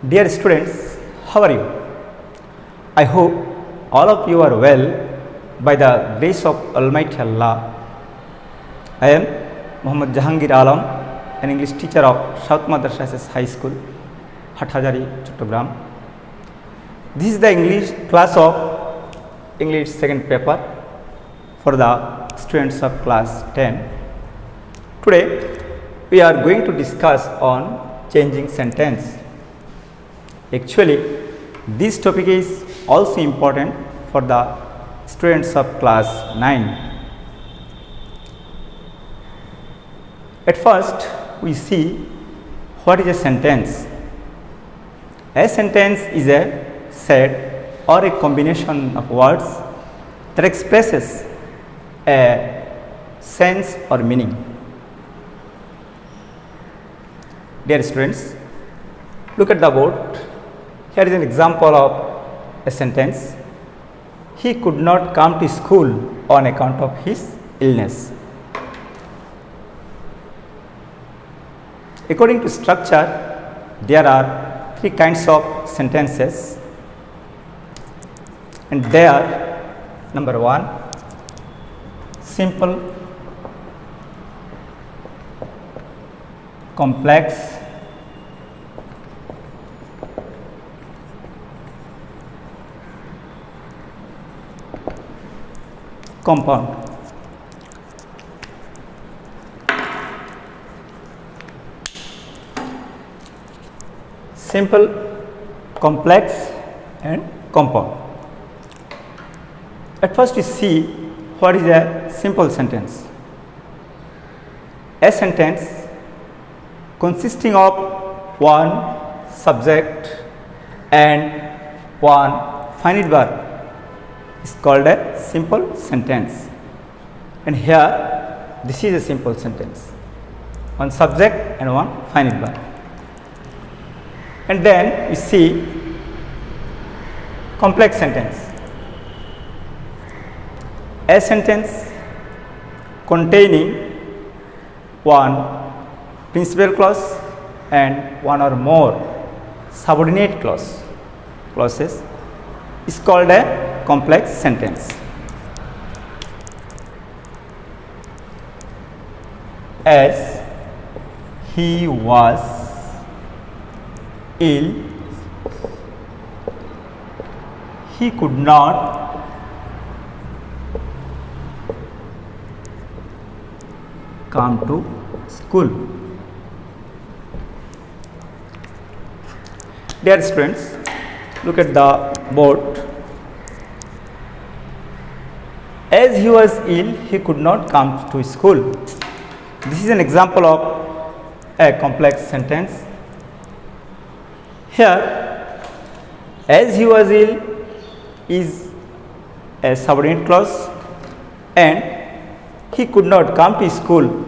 Dear students, how are you? I hope all of you are well by the grace of Almighty Allah. I am Muhammad Jahangir Alam, an English teacher of South Madarsha High School, Hathajari, Chattogram. This is the English class of English second paper for the students of class 10. Today we are going to discuss on changing sentence. Actually, this topic is also important for the students of class 9. At first, we see what is a sentence. A sentence is a set or a combination of words that expresses a sense or meaning. Dear students, look at the board. Here is an example of a sentence. He could not come to school on account of his illness. According to structure, there are three kinds of sentences, and they are: number one, simple, complex, compound. Simple, complex and compound. At first we see what is a simple sentence. A sentence consisting of one subject and one finite verb is called a simple sentence. And here this is a simple sentence, one subject and one finite verb. And then we see complex sentence. A sentence containing one principal clause and one or more subordinate clauses is called a complex sentence. As he was ill, he could not come to school. Dear students, look at the board. As he was ill, he could not come to school. This is an example of a complex sentence. Here, as he was ill is a subordinate clause, and he could not come to school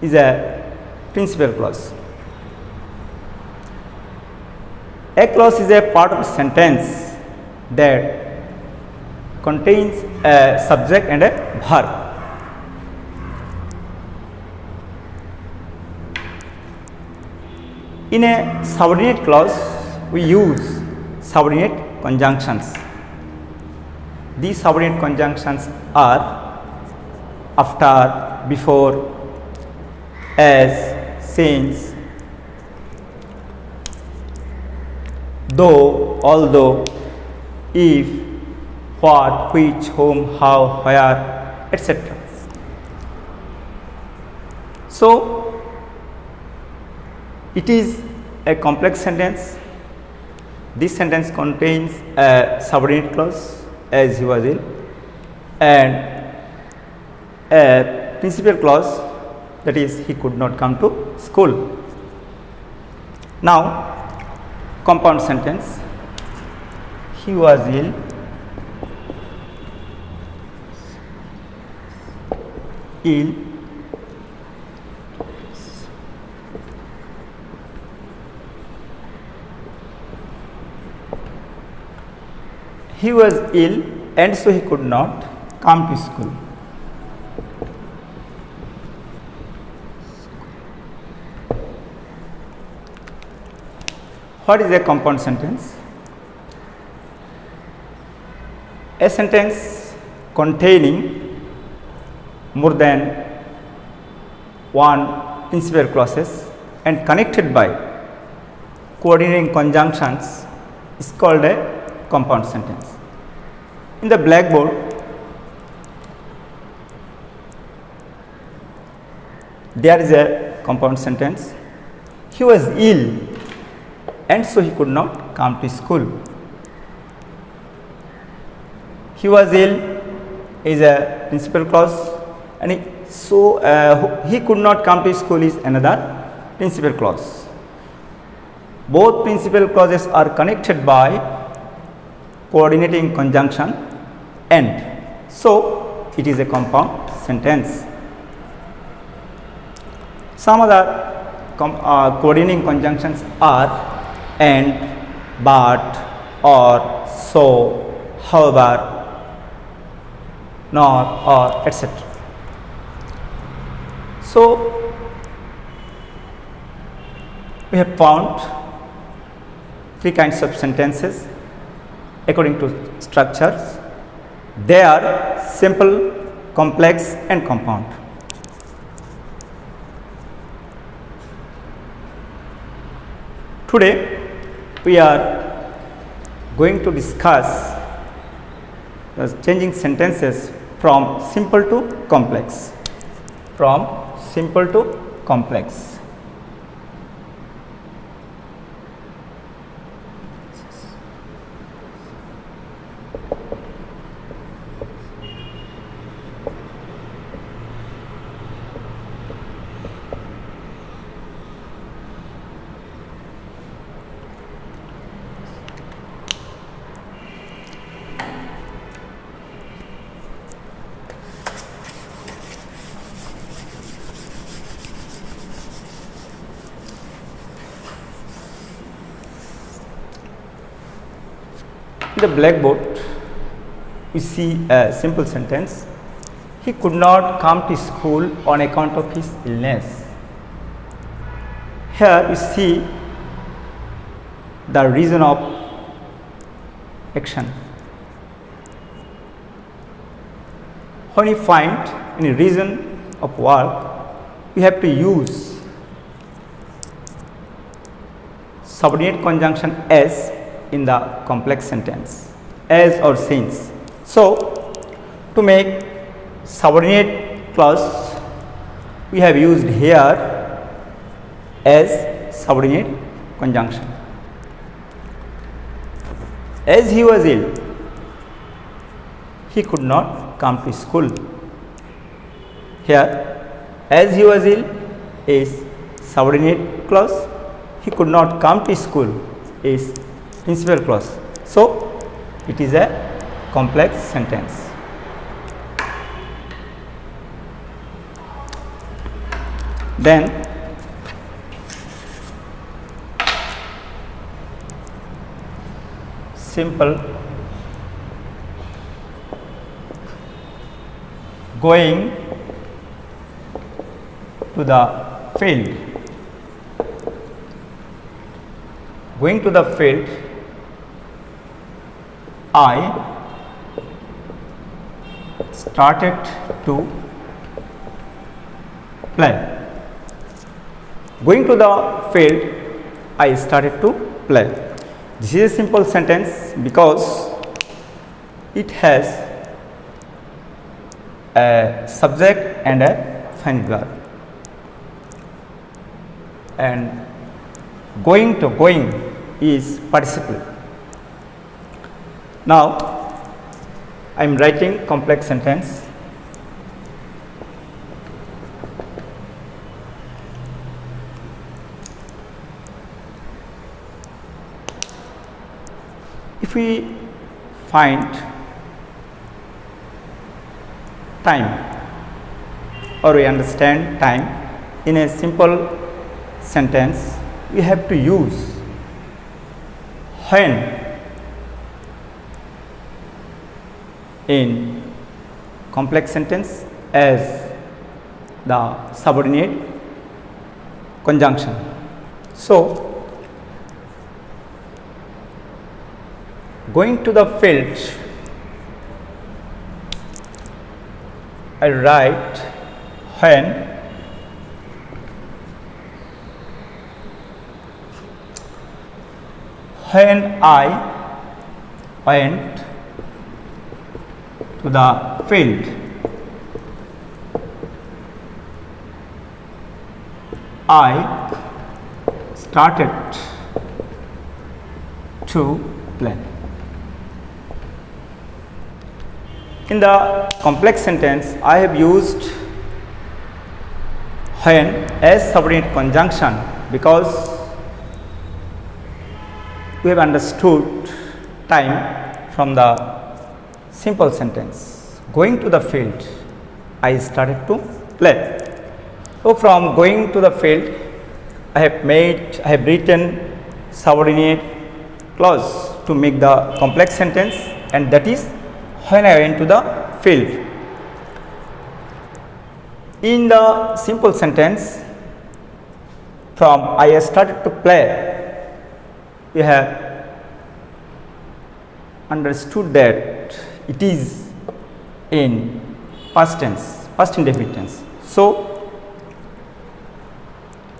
is a principal clause. A clause is a part of a sentence that contains a subject and a verb. In a subordinate clause, we use subordinate conjunctions. These subordinate conjunctions are after, before, as, since, though, although, if, what, which, whom, how, where, etc. So, it is a complex sentence. This sentence contains a subordinate clause, as he was ill, and a principal clause, that is, he could not come to school. Now, compound sentence. He was ill, he was ill and so he could not come to school. What is a compound sentence? A sentence containing more than one principal clauses and connected by coordinating conjunctions is called a compound sentence. In the blackboard, there is a compound sentence. He was ill and so he could not come to school. He was ill is a principal clause and he could not come to school is another principal clause. Both principal clauses are connected by coordinating conjunction and so it is a compound sentence. Some other coordinating conjunctions are and, but, or, so, however, nor, or, etc. So, we have found three kinds of sentences according to structures. They are simple, complex and compound. Today we are going to discuss changing sentences from simple to complex. From simple to complex. In the blackboard, we see a simple sentence. He could not come to school on account of his illness. Here we see the reason of action. When we find any reason of work, we have to use subordinate conjunction as in the complex sentence, as or since. So, to make subordinate clause, we have used here as subordinate conjunction. As he was ill, he could not come to school. Here, as he was ill is subordinate clause, he could not come to school is principal clause. So, it is a complex sentence. Then, simple going to the field. Going to the field, I started to play. Going to the field, I started to play. This is a simple sentence because it has a subject and a finite verb. And going to going is participle. Now, I am writing complex sentence. If we find time or we understand time in a simple sentence, we have to use when in complex sentence as the subordinate conjunction. So, Going to the field, I write when I went to the field, I started to play. In the complex sentence, I have used when as subordinate conjunction because we have understood time from the simple sentence. Going to the field, I started to play. So from going to the field, I have written subordinate clause to make the complex sentence, and that is when I went to the field. In the simple sentence, from I started to play, we have understood that it is in past tense, past indefinite tense. So,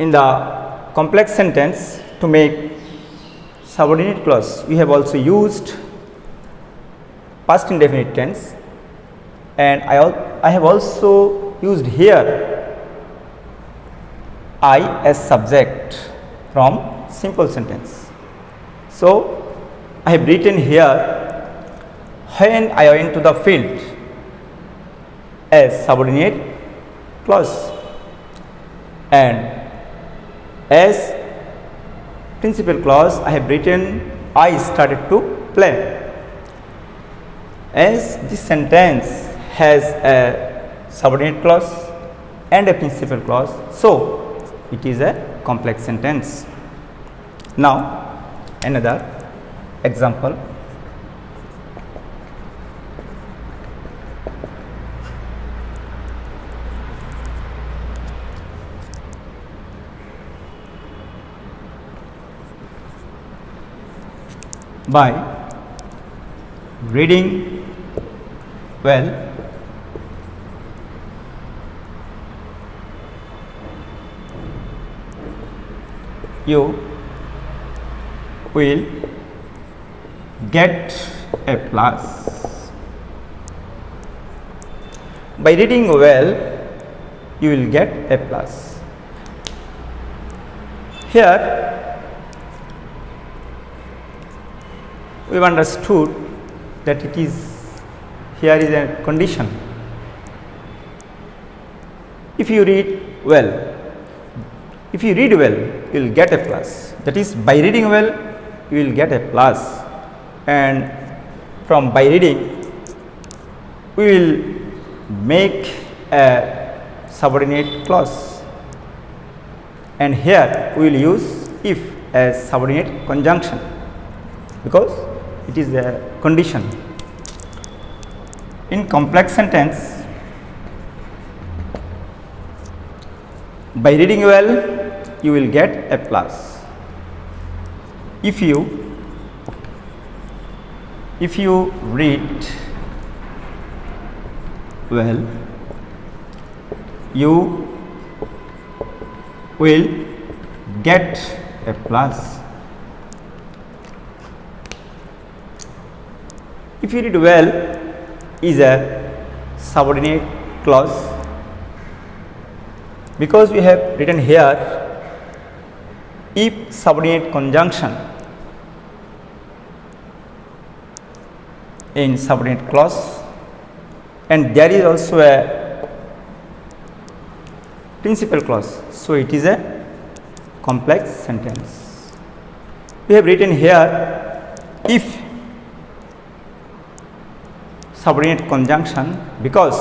in the complex sentence, to make subordinate clause, we have also used past indefinite tense, and I have also used here I as subject from simple sentence. So, I have written here when I went to the field as subordinate clause, and as principal clause I have written I started to play. As this sentence has a subordinate clause and a principal clause, so it is a complex sentence. Now, another example. By reading well, you will get a plus. By reading well, you will get a plus. Here, we have understood that it is here is a condition. If you read well, you will get a plus. That is, by reading well, you will get a plus, and from by reading, we will make a subordinate clause, and here we will use if as subordinate conjunction because it is a condition. In complex sentence, by reading well, you will get a plus. If you read well, you will get a plus. If you read well is a subordinate clause because we have written here if subordinate conjunction in subordinate clause, and there is also a principal clause, so it is a complex sentence. We have written here if subordinate conjunction because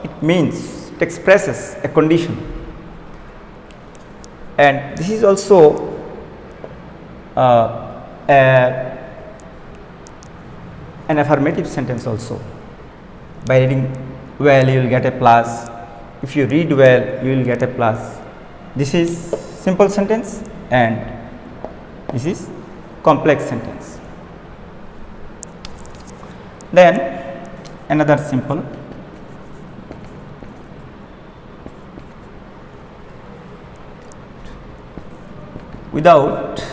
it expresses a condition, and this is also an affirmative sentence also. By reading well, you will get a plus. If you read well, you will get a plus. This is simple sentence and this is complex sentence. Then another simple, without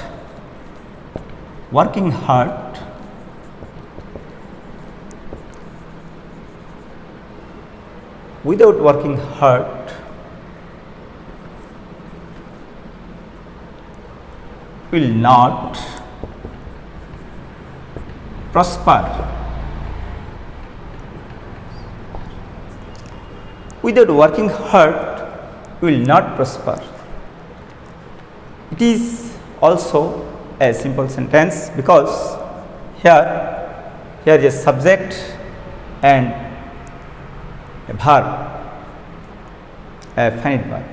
working hard, without working hard, will not prosper. Without working hard, will not prosper. It is also a simple sentence because here is a subject and a verb, a finite verb.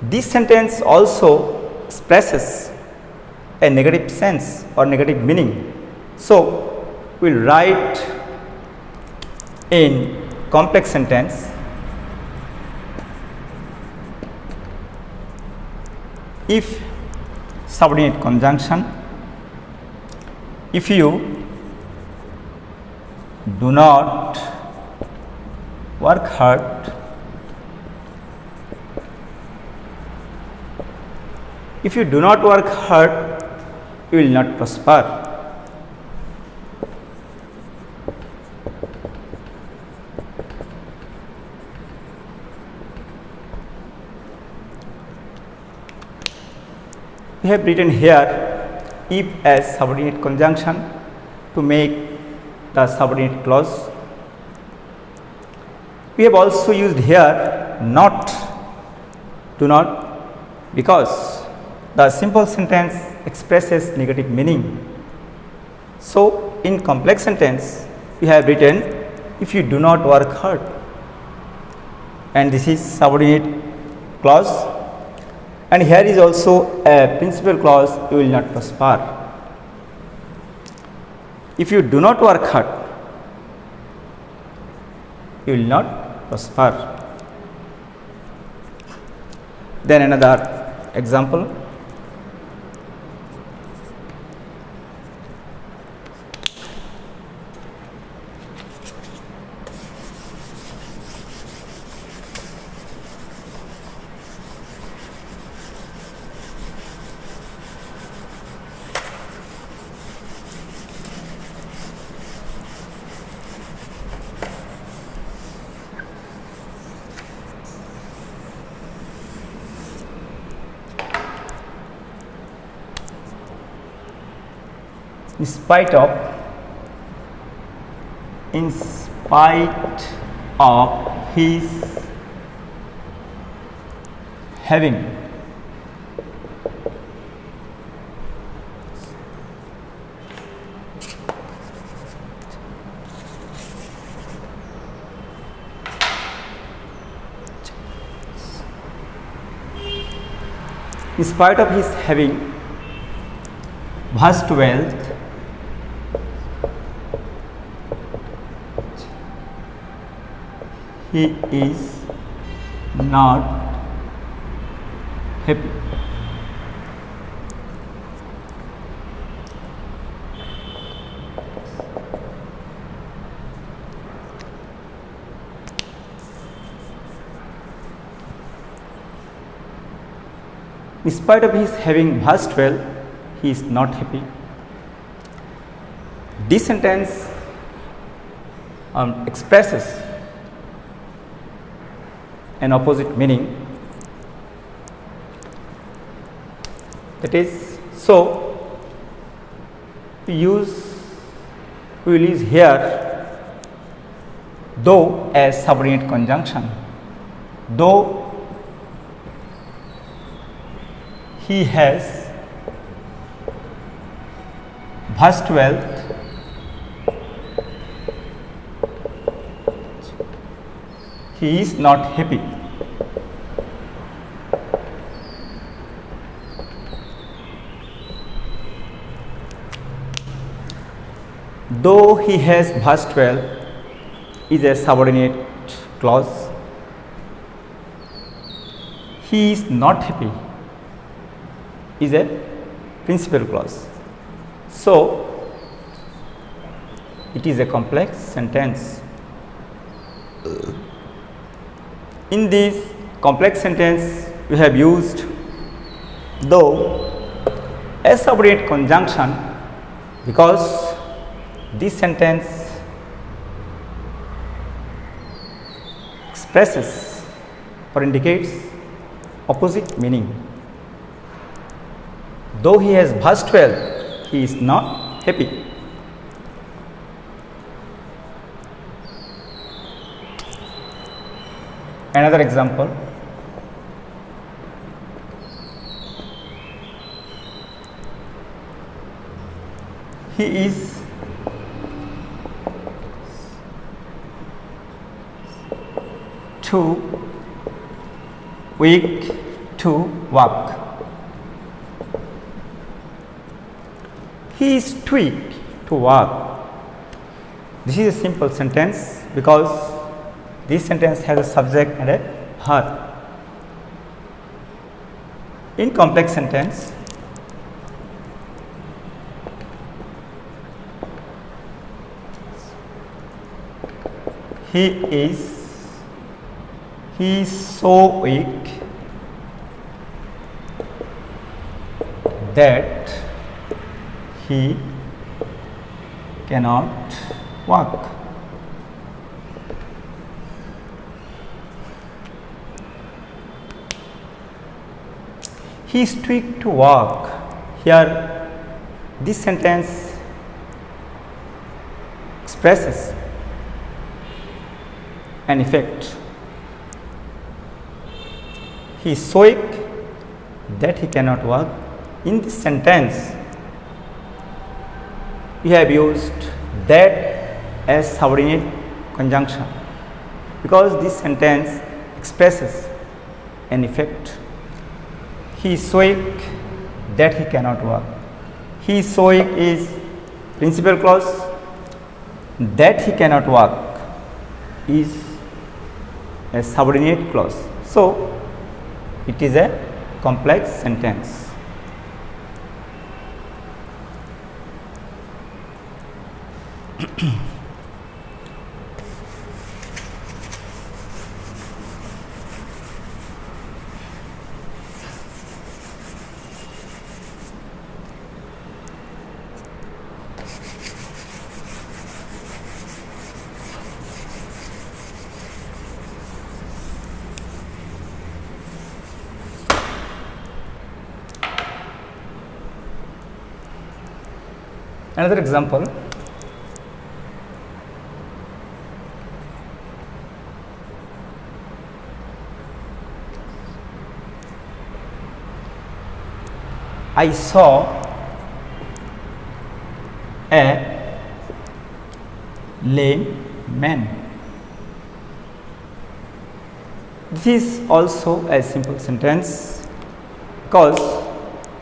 This sentence also expresses a negative sense or negative meaning. So, we will write in complex sentence, if subordinate conjunction, if you do not work hard, if you do not work hard, you will not prosper. We have written here if as subordinate conjunction to make the subordinate clause. We have also used here not, do not, because the simple sentence expresses negative meaning. So, in complex sentence we have written if you do not work hard, and this is subordinate clause, and here is also a principal clause, you will not prosper. If you do not work hard, you will not prosper. Then another example, in spite of his having vast wealth, he is not happy. In spite of his having vast wealth, he is not happy. This sentence expresses an opposite meaning. That is, so we will use here though as subordinate conjunction. Though he has vast wealth, he is not happy. Though he has vast wealth is a subordinate clause. He is not happy is a principal clause. So, it is a complex sentence. In this complex sentence, we have used though a subordinate conjunction because this sentence expresses or indicates opposite meaning. Though he has vast wealth, he is not happy. Another example. He is too weak to walk. He is too weak to walk. This is a simple sentence because this sentence has a subject and a verb. In complex sentence, he is so weak that he cannot walk. He is too weak to walk. Here, this sentence expresses an effect. He is so weak that he cannot walk. In this sentence, we have used that as subordinate conjunction because this sentence expresses an effect. He is so weak that he cannot walk. He is so weak is principal clause. That he cannot walk is a subordinate clause. So, it is a complex sentence. Another example. I saw a lame man. This is also a simple sentence because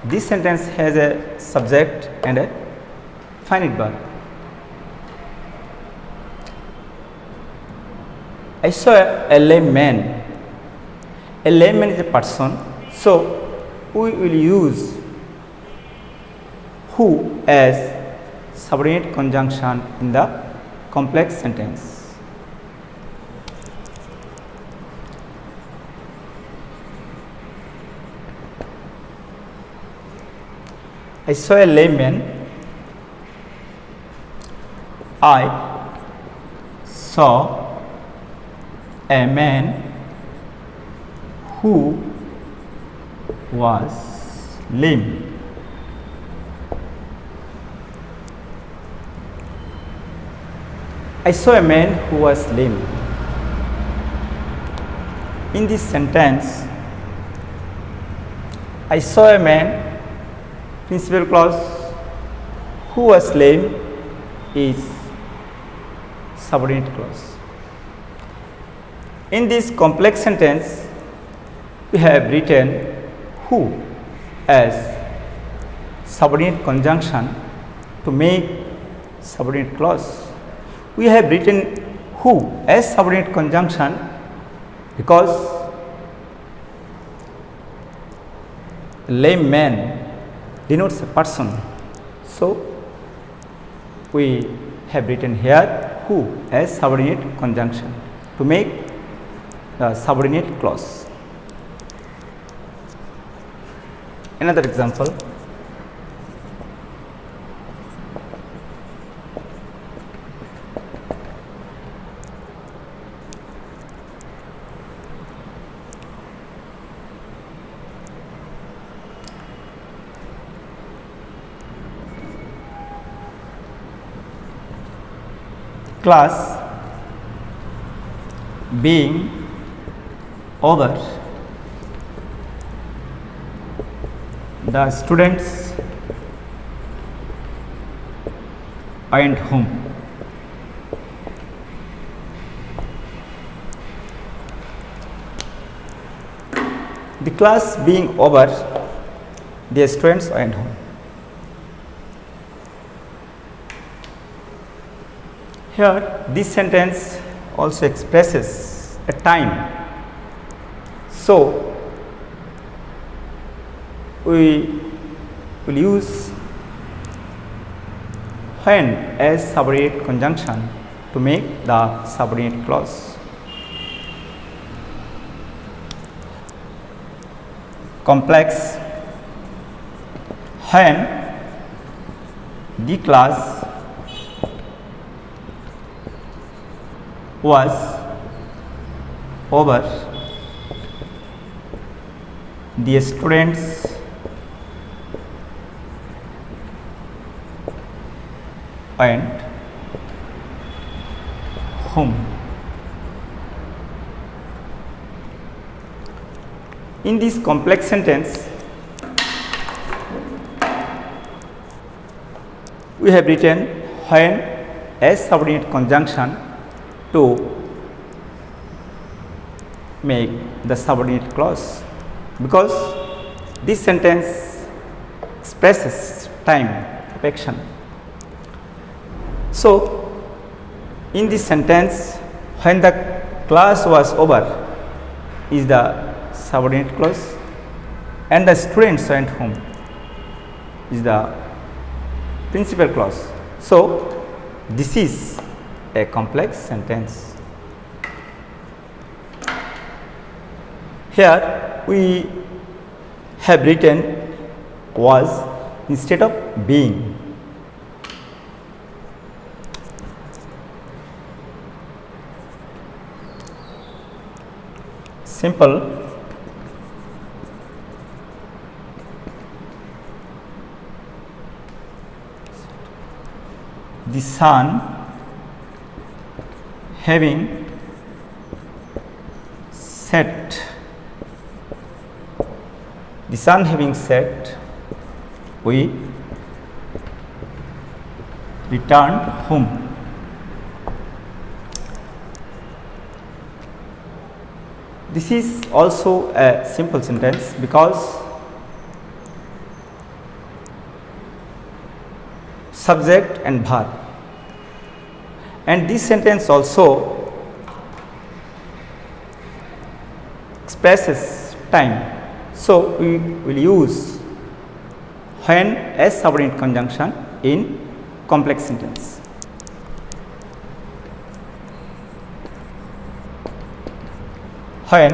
this sentence has a subject and a finite verb. I saw a lame man. A lame man is a person, so we will use who as subordinate conjunction in the complex sentence. I saw a lame man. I saw a man who was lame. I saw a man who was lame. In this sentence, I saw a man, principal clause, who was lame is subordinate clause. In this complex sentence, we have written who as subordinate conjunction to make subordinate clause. We have written who as subordinate conjunction because lame man denotes a person. So, we have written here who as subordinate conjunction to make the subordinate clause. Another example, class being over, the students and whom. The class being over, the students and whom. Here this sentence also expresses a time. So we will use when as subordinate conjunction to make the subordinate clause. Complex when the class was over, the students and whom. In this complex sentence, we have written when as subordinate conjunction to make the subordinate clause, because this sentence expresses time of action. So in this sentence, when the class was over is the subordinate clause, and the students and whom is the principal clause. So this is a complex sentence. Here we have written was instead of being. Simple. The sun having set, the sun having set, we returned home. This is also a simple sentence because subject and verb, and this sentence also expresses time. So we will use when as subordinate conjunction in complex sentence. When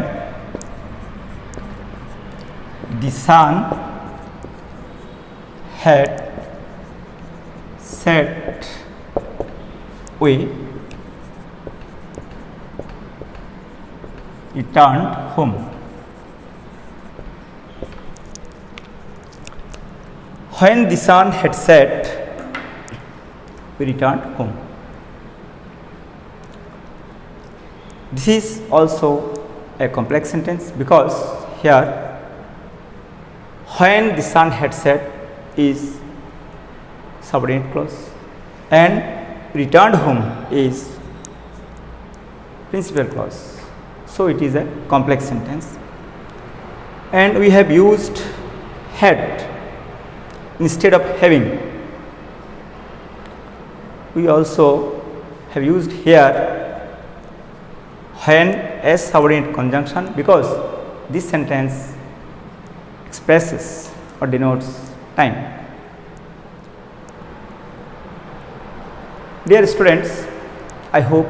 the sun had set, we returned home. When the sun had set, we returned home. This is also a complex sentence because here when the sun had set is subordinate clause and returned home is principal clause. So it is a complex sentence, and we have used had instead of having. We also have used here when as subordinate conjunction because this sentence expresses or denotes time. Dear students, I hope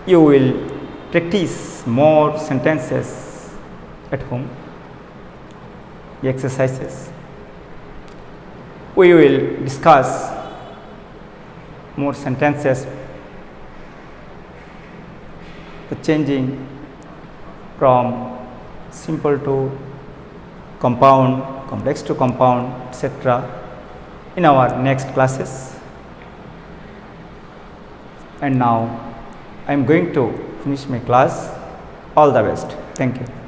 you will practice more sentences at home, the exercises. We will discuss more sentences, the changing from simple to compound, complex to compound, etc. in our next classes. And now I am going to finish my class. All the best. Thank you.